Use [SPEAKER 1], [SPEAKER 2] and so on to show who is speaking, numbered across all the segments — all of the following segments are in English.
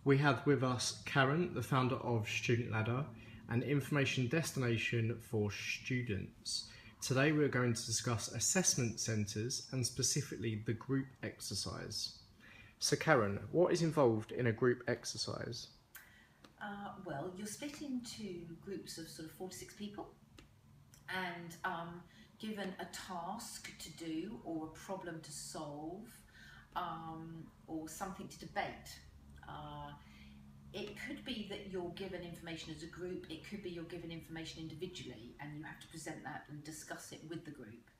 [SPEAKER 1] We have with us Karen, the founder of Student Ladder, an information destination for students. Today we're going to discuss assessment centres and specifically the group exercise. So Karen, what is involved in a group exercise?
[SPEAKER 2] Well, you're split into groups of sort of 4 to 6 people and given a task to do or a problem to solve or something to debate. It could be that you're given information as a group, it could be you're given information individually and you have to present that and discuss it with the group.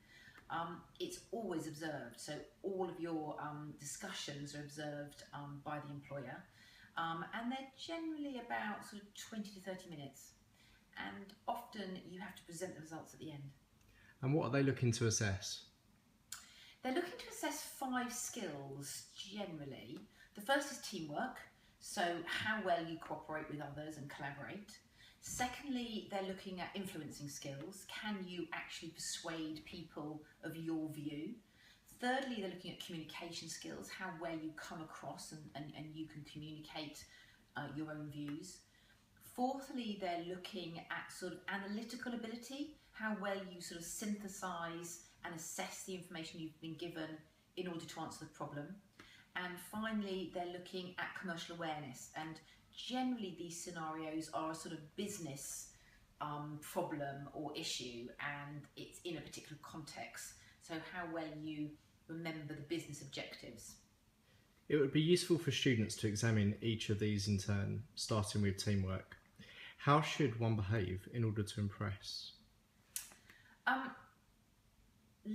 [SPEAKER 2] It's always observed, so all of your discussions are observed by the employer. And they're generally about sort of 20 to 30 minutes. And often you have to present the results at the end.
[SPEAKER 1] And what are they looking to assess?
[SPEAKER 2] They're looking to assess 5 skills generally. The first is teamwork, so how well you cooperate with others and collaborate. Secondly, they're looking at influencing skills. Can you actually persuade people of your view? Thirdly, they're looking at communication skills, how well you come across and you can communicate your own views. Fourthly, they're looking at sort of analytical ability, how well you sort of synthesize and assess the information you've been given in order to answer the problem. And finally, they're looking at commercial awareness. And generally these scenarios are a sort of business problem or issue, and it's in a particular context. So how well you remember the business objectives.
[SPEAKER 1] It would be useful for students to examine each of these in turn, starting with teamwork. How should one behave in order to impress?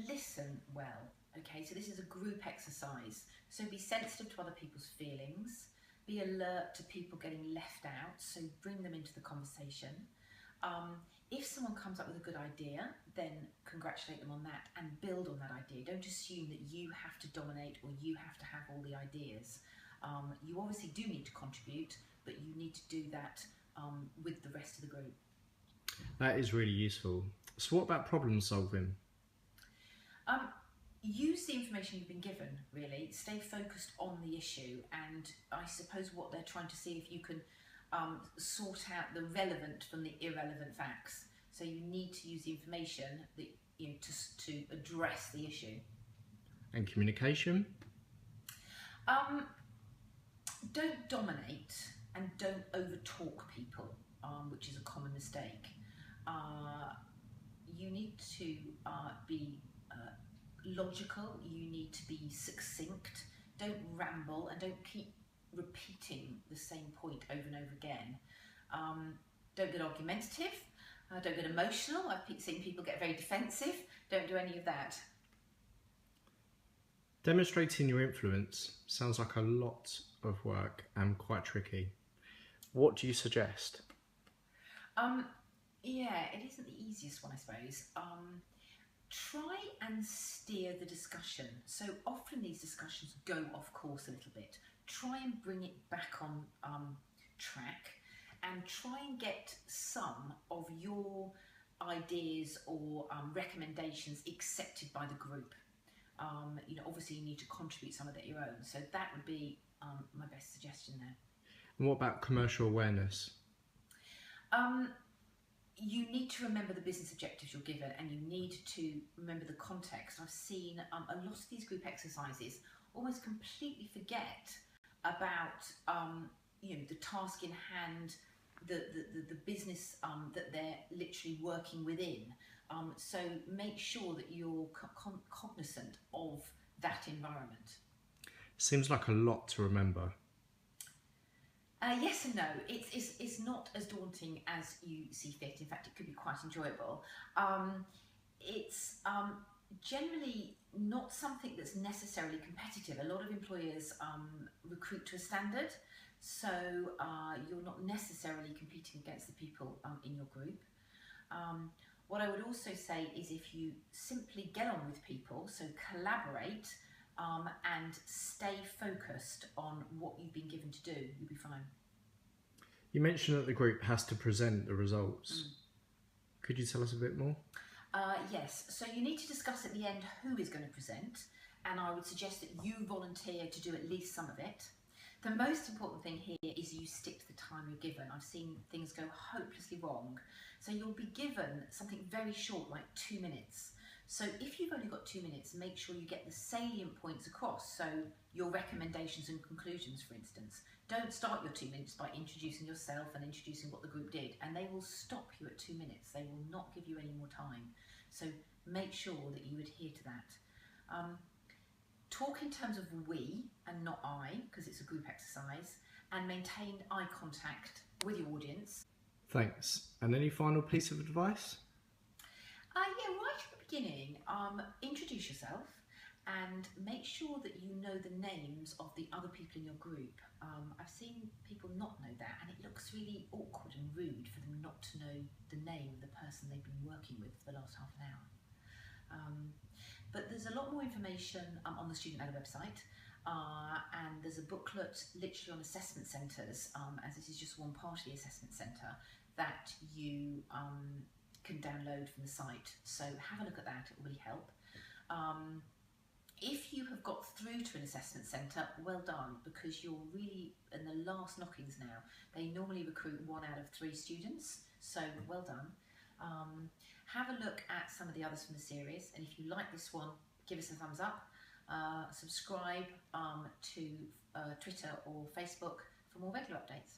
[SPEAKER 2] Listen well. Okay, so this is a group exercise. So be sensitive to other people's feelings. Be alert to people getting left out, so bring them into the conversation. If someone comes up with a good idea, then congratulate them on that and build on that idea. Don't assume that you have to dominate or you have to have all the ideas. You obviously do need to contribute, but you need to do that with the rest of the group.
[SPEAKER 1] That is really useful. So what about problem solving?
[SPEAKER 2] Use the information you've been given, really. Stay focused on the issue, and I suppose what they're trying to see if you can sort out the relevant from the irrelevant facts. So you need to use the information that to address the issue.
[SPEAKER 1] And communication?
[SPEAKER 2] Don't dominate and don't overtalk people, which is a common mistake. You need to be logical, you need to be succinct, don't ramble and don't keep repeating the same point over and over again. Don't get argumentative, don't get emotional. I've seen people get very defensive. Don't do any of that.
[SPEAKER 1] Demonstrating your influence sounds like a lot of work and quite tricky. What do you suggest?
[SPEAKER 2] Yeah, it isn't the easiest one, I suppose. Try and steer the discussion. So often these discussions go off course a little bit. Try and bring it back on track and try and get some of your ideas or recommendations accepted by the group. Obviously you need to contribute some of it your own. So that would be my best suggestion there.
[SPEAKER 1] And what about commercial awareness?
[SPEAKER 2] You need to remember the business objectives you're given, and you need to remember the context. I've seen a lot of these group exercises almost completely forget about the task in hand, the business that they're literally working within. So make sure that you're cognizant of that environment.
[SPEAKER 1] Seems like a lot to remember.
[SPEAKER 2] Yes and no. It's not as daunting as you see fit. In fact, it could be quite enjoyable. It's generally not something that's necessarily competitive. A lot of employers recruit to a standard, so you're not necessarily competing against the people in your group. What I would also say is if you simply get on with people, so collaborate, and stay focused on what you've been given to do, you'll be fine.
[SPEAKER 1] You mentioned that the group has to present the results. Could you tell us a bit more?
[SPEAKER 2] Yes, so you need to discuss at the end who is going to present, and I would suggest that you volunteer to do at least some of it. The most important thing here is you stick to the time you're given. I've seen things go hopelessly wrong. So you'll be given something very short, like 2 minutes. So if you've only got 2 minutes, make sure you get the salient points across. So your recommendations and conclusions, for instance. Don't start your 2 minutes by introducing yourself and introducing what the group did, and they will stop you at 2 minutes. They will not give you any more time. So make sure that you adhere to that. Talk in terms of we and not I, because it's a group exercise, and maintain eye contact with your audience.
[SPEAKER 1] Thanks. And any final piece of advice?
[SPEAKER 2] Yeah, right at the beginning, introduce yourself and make sure that you know the names of the other people in your group. I've seen people not know that, and it looks really awkward and rude for them not to know the name of the person they've been working with for the last half an hour. But there's a lot more information on the Student Ladder website, and there's a booklet literally on assessment centres, as this is just one part of the assessment centre, that you can download from the site. So have a look at that, it will really help. If you have got through to an assessment centre, well done, because you're really in the last knockings now. They normally recruit 1 out of 3 students, so well done. Have a look at some of the others from the series, and if you like this one, give us a thumbs up. Subscribe to Twitter or Facebook for more regular updates.